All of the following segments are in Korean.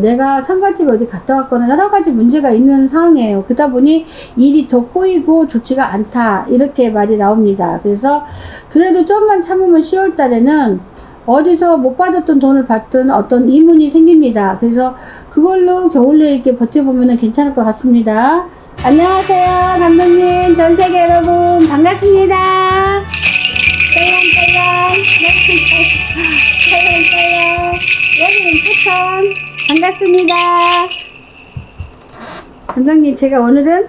내가 상가집 어디 갔다 왔거나 여러 가지 문제가 있는 상황이에요. 그러다 보니 일이 더 꼬이고 좋지가 않다. 이렇게 말이 나옵니다. 그래서 그래도 좀만 참으면 10월 달에는 어디서 못 받았던 돈을 받든 어떤 이문이 생깁니다. 그래서 그걸로 겨울 내에 이렇게 버텨보면 괜찮을 것 같습니다. 안녕하세요, 감독님, 전 세계 여러분, 반갑습니다. 짤랑짤랑, 짤랑짤랑, 여기는 포천. 반갑습니다. 감독님, 제가 오늘은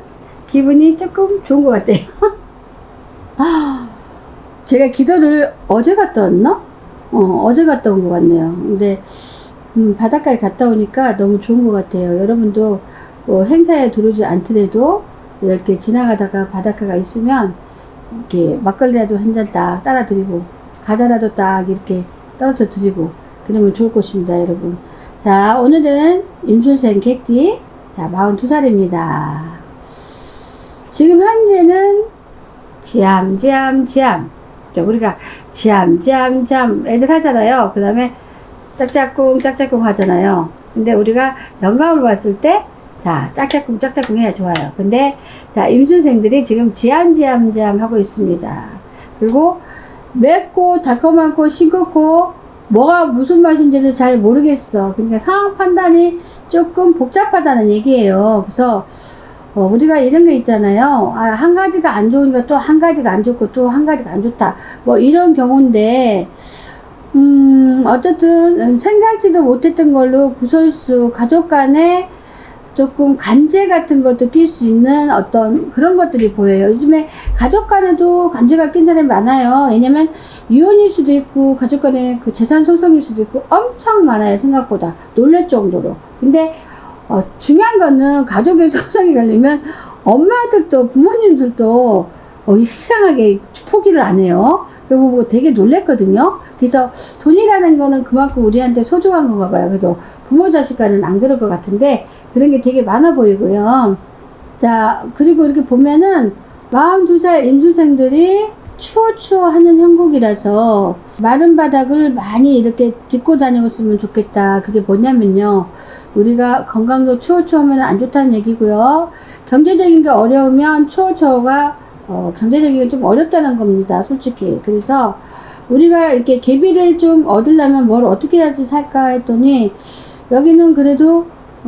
기분이 조금 좋은 것 같아요. 제가 기도를 어제 갔다 왔나? 어제 갔다 온 것 같네요. 근데 바닷가에 갔다 오니까 너무 좋은 것 같아요. 여러분도 행사에 들어오지 않더라도 이렇게 지나가다가 바닷가가 있으면 이렇게 막걸리라도 한 잔 딱 따라 드리고 과자라도 딱 이렇게 떨어져 드리고 그러면 좋을 것입니다, 여러분. 자, 오늘은 임술생 객띠, 자, 42살입니다. 지금 현재는 지암. 우리가 지암 애들 하잖아요. 그 다음에 짝짝꿍 하잖아요. 근데 우리가 영감을 봤을 때, 자, 짝짝꿍 해야 좋아요. 근데, 자, 임술생들이 지금 지암 하고 있습니다. 그리고 맵고, 달콤하고, 싱겁고, 뭐가 무슨 맛인지도 잘 모르겠어. 그러니까 상황 판단이 조금 복잡하다는 얘기예요. 그래서 우리가 이런 게 있잖아요. 한 가지가 안 좋으니까 또 한 가지가 안 좋고 또 한 가지가 안 좋다. 뭐 이런 경우인데 어쨌든 생각지도 못했던 걸로 구설수, 가족 간에 조금 간제 같은 것도 낄 수 있는 어떤 그런 것들이 보여요. 요즘에 가족 간에도 간제가 낀 사람이 많아요. 왜냐면 이혼일 수도 있고 가족 간에 그 재산 소송일 수도 있고 엄청 많아요. 생각보다 놀랄 정도로. 근데 중요한 거는 가족의 소송이 걸리면 엄마들도 부모님들도 이상하게 포기를 안 해요. 그거 보고 되게 놀랬거든요. 그래서 돈이라는 거는 그만큼 우리한테 소중한 건가 봐요. 그래도 부모 자식 간은 안 그럴 것 같은데 그런 게 되게 많아 보이고요. 자, 그리고 이렇게 보면은 42살 임수생들이 추워 하는 형국이라서 마른 바닥을 많이 이렇게 딛고 다녔으면 좋겠다. 그게 뭐냐면요, 우리가 건강도 추워 하면 안 좋다는 얘기고요. 경제적인 게 어려우면 추워가 경제적인 게 좀 어렵다는 겁니다, 솔직히. 그래서 우리가 이렇게 계비를 좀 얻으려면 뭘 어떻게 해야지 살까 했더니 여기는 그래도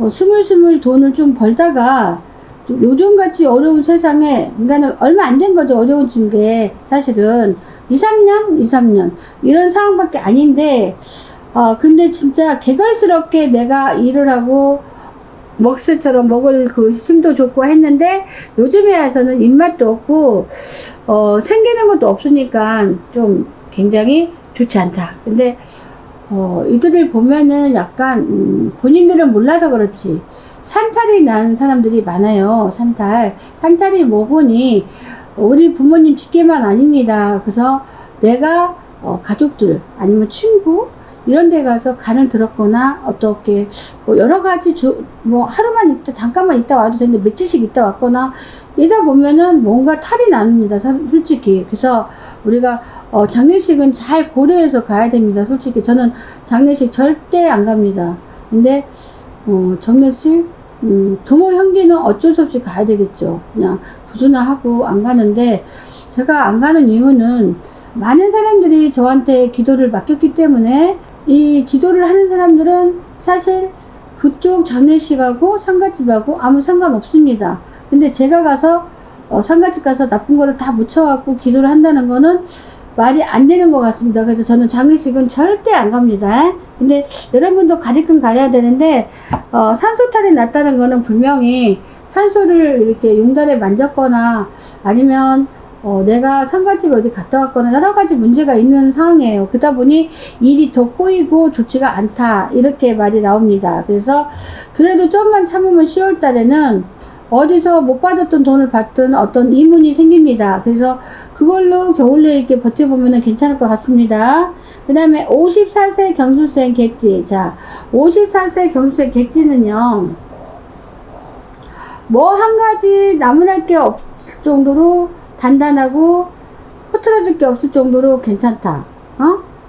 스물스물 돈을 좀 벌다가 요즘같이 어려운 세상에, 그러니까 얼마 안 된 거죠. 어려워진 게 사실은 2, 3년 이런 상황밖에 아닌데 근데 진짜 개걸스럽게 내가 일을 하고 먹새처럼 먹을 그 힘도 좋고 했는데 요즘에 와서는 입맛도 없고 생기는 것도 없으니까 좀 굉장히 좋지 않다. 근데 이들을 보면은 약간 본인들은 몰라서 그렇지 산탈이 난 사람들이 많아요. 산탈이 뭐 보니 우리 부모님 직계만 아닙니다. 그래서 내가 가족들 아니면 친구 이런 데 가서 간을 들었거나 어떻게 뭐 여러 가지 뭐 하루만 있다 잠깐만 있다 와도 되는데 며칠씩 있다 왔거나 이러다 보면은 뭔가 탈이 납니다, 솔직히. 그래서 우리가 장례식은 잘 고려해서 가야 됩니다. 솔직히 저는 장례식 절대 안 갑니다. 근데 장례식 부모 형제는 어쩔 수 없이 가야 되겠죠. 그냥 부준하고 안 가는데 제가 안 가는 이유는 많은 사람들이 저한테 기도를 맡겼기 때문에 이 기도를 하는 사람들은 사실 그쪽 장례식하고 상가집하고 아무 상관없습니다. 근데 제가 가서 상가집 가서 나쁜 거를 다 묻혀갖고 기도를 한다는 거는 말이 안 되는 것 같습니다. 그래서 저는 장례식은 절대 안 갑니다. 근데 여러분도 가리끔 가야 되는데 산소탈이 났다는 거는 분명히 산소를 이렇게 용달에 만졌거나 아니면 내가 상가집 어디 갔다 왔거나 여러 가지 문제가 있는 상황이에요. 그러다 보니 일이 더 꼬이고 좋지가 않다. 이렇게 말이 나옵니다. 그래서 그래도 좀만 참으면 10월 달에는 어디서 못 받았던 돈을 받든 어떤 이문이 생깁니다. 그래서 그걸로 겨울 내에 이렇게 버텨보면 괜찮을 것 같습니다. 그 다음에 54세 경술생 객띠. 자, 54세 경술생 객띠는요, 뭐 한 가지 나무랄 게 없을 정도로 단단하고 흐트러질 게 없을 정도로 괜찮다.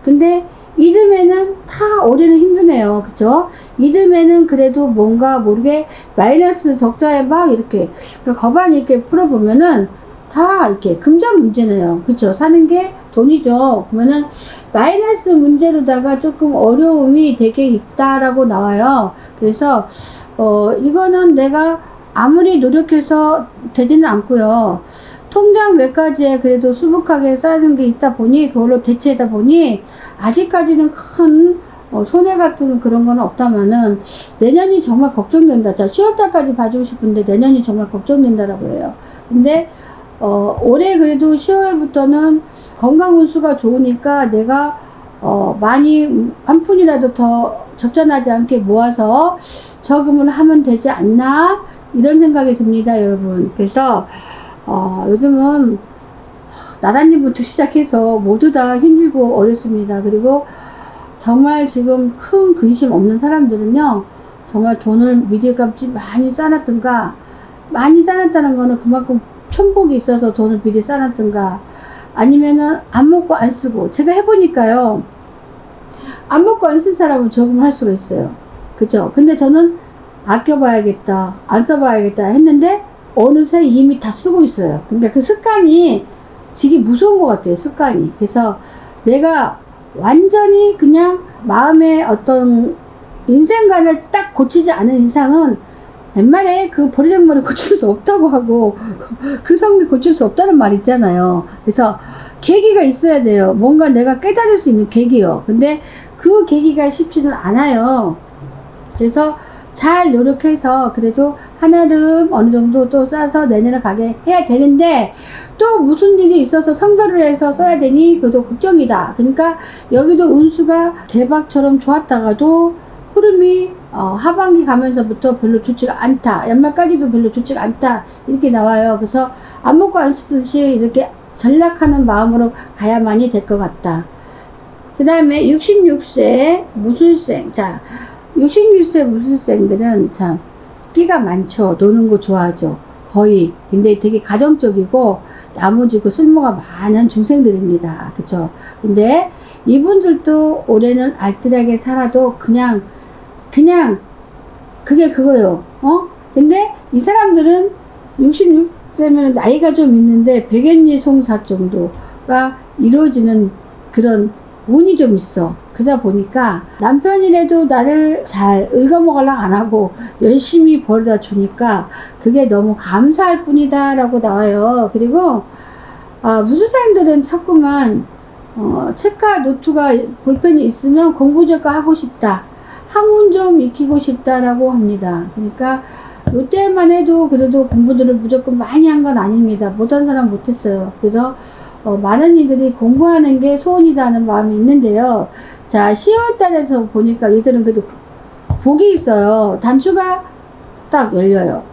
근데 이듬해는 다 올해는 힘드네요. 그쵸? 이듬해는 그래도 뭔가 모르게 마이너스 적자에 막 이렇게 거반이 이렇게 풀어보면은 다 이렇게 금전 문제네요. 그쵸? 사는 게 돈이죠. 그러면은 마이너스 문제로다가 조금 어려움이 되게 있다라고 나와요. 그래서 이거는 내가 아무리 노력해서 되지는 않고요. 통장 몇 가지에 그래도 수북하게 쌓는 게 있다 보니 그걸로 대체하다 보니 아직까지는 큰 손해 같은 그런 건 없다마는 내년이 정말 걱정된다. 자, 10월달까지 봐주고 싶은데 내년이 정말 걱정된다라고 해요. 근데 올해 그래도 10월부터는 건강 운수가 좋으니까 내가 많이 한 푼이라도 더 적자나지 않게 모아서 저금을 하면 되지 않나 이런 생각이 듭니다, 여러분. 그래서 요즘은 나라님부터 시작해서 모두 다 힘들고 어렵습니다. 그리고 정말 지금 큰 근심 없는 사람들은요, 정말 돈을 미리값이 많이 쌓았든가, 많이 쌓았다는 거는 그만큼 천복이 있어서 돈을 미리 쌓았든가, 아니면은 안 먹고 안 쓰고, 제가 해보니까요, 안 먹고 안 쓴 사람은 저금을 할 수가 있어요. 그죠? 근데 저는 아껴봐야겠다, 안 써봐야겠다 했는데, 어느새 이미 다 쓰고 있어요. 그러니까 그 습관이 되게 무서운 것 같아요. 습관이. 그래서 내가 완전히 그냥 마음의 어떤 인생관을 딱 고치지 않은 이상은 옛말에 그 버리장머리 고칠 수 없다고 하고 그 성미 고칠 수 없다는 말 있잖아요. 그래서 계기가 있어야 돼요. 뭔가 내가 깨달을 수 있는 계기요. 근데 그 계기가 쉽지는 않아요. 그래서 잘 노력해서 그래도 한아름 어느 정도 또 싸서 내년을 가게 해야 되는데 또 무슨 일이 있어서 성별을 해서 써야 되니 그것도 걱정이다. 그러니까 여기도 운수가 대박처럼 좋았다가도 흐름이 하반기 가면서부터 별로 좋지가 않다. 연말까지도 별로 좋지가 않다. 이렇게 나와요. 그래서 안 먹고 안 쓰듯이 이렇게 전략하는 마음으로 가야만이 될 것 같다. 그 다음에 66세 무술생. 자, 66세 무술생들은 참 끼가 많죠. 노는 거 좋아하죠. 거의. 근데 되게 가정적이고 야무지고 쓸모가 많은 중생들입니다. 그쵸? 근데 이분들도 올해는 알뜰하게 살아도 그냥 그게 그거요. 근데 이 사람들은 66세면 나이가 좀 있는데 백엔리 송사 정도가 이루어지는 그런 운이 좀 있어. 그러다 보니까 남편이라도 나를 잘 긁어먹으려고 안 하고 열심히 벌어다 주니까 그게 너무 감사할 뿐이다 라고 나와요. 그리고 무술생들은 자꾸만 책과 노트가 볼펜이 있으면 공부적과 하고 싶다. 학문 좀 익히고 싶다라고 합니다. 그러니까 요때만 해도 그래도 공부들을 무조건 많이 한 건 아닙니다. 못한 사람 못했어요. 그래서 많은 이들이 공부하는 게 소원이라는 마음이 있는데요. 자, 10월 달에서 보니까 얘들은 그래도 복이 있어요. 단추가 딱 열려요.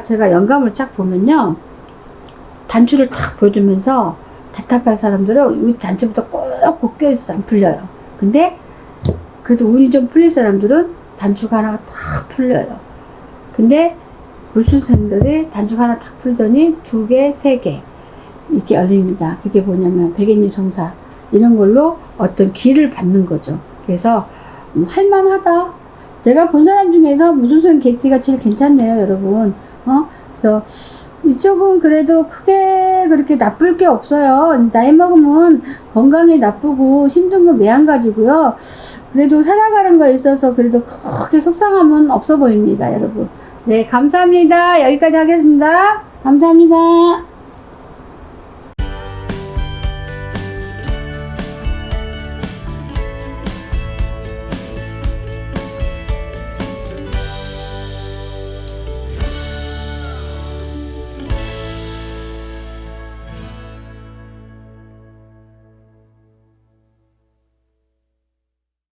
제가 영감을 쫙 보면요. 단추를 탁 보여주면서 답답할 사람들은 이 단추부터 꼭 껴있어 안 풀려요. 근데 그래도 운이 좀 풀릴 사람들은 단추가 하나가 탁 풀려요. 근데 무술생들이 단추가 하나 탁 풀더니 2개, 3개 이렇게 열립니다. 그게 뭐냐면 백엔리 송사 이런 걸로 어떤 기를 받는 거죠. 그래서 할만하다. 내가 본 사람 중에서 무술생 객지가 제일 괜찮네요, 여러분. 그래서 이쪽은 그래도 크게 그렇게 나쁠 게 없어요. 나이 먹으면 건강이 나쁘고 힘든 건 매한가지고요. 그래도 살아가는 거에 있어서 그래도 크게 속상함은 없어 보입니다, 여러분. 네, 감사합니다. 여기까지 하겠습니다. 감사합니다.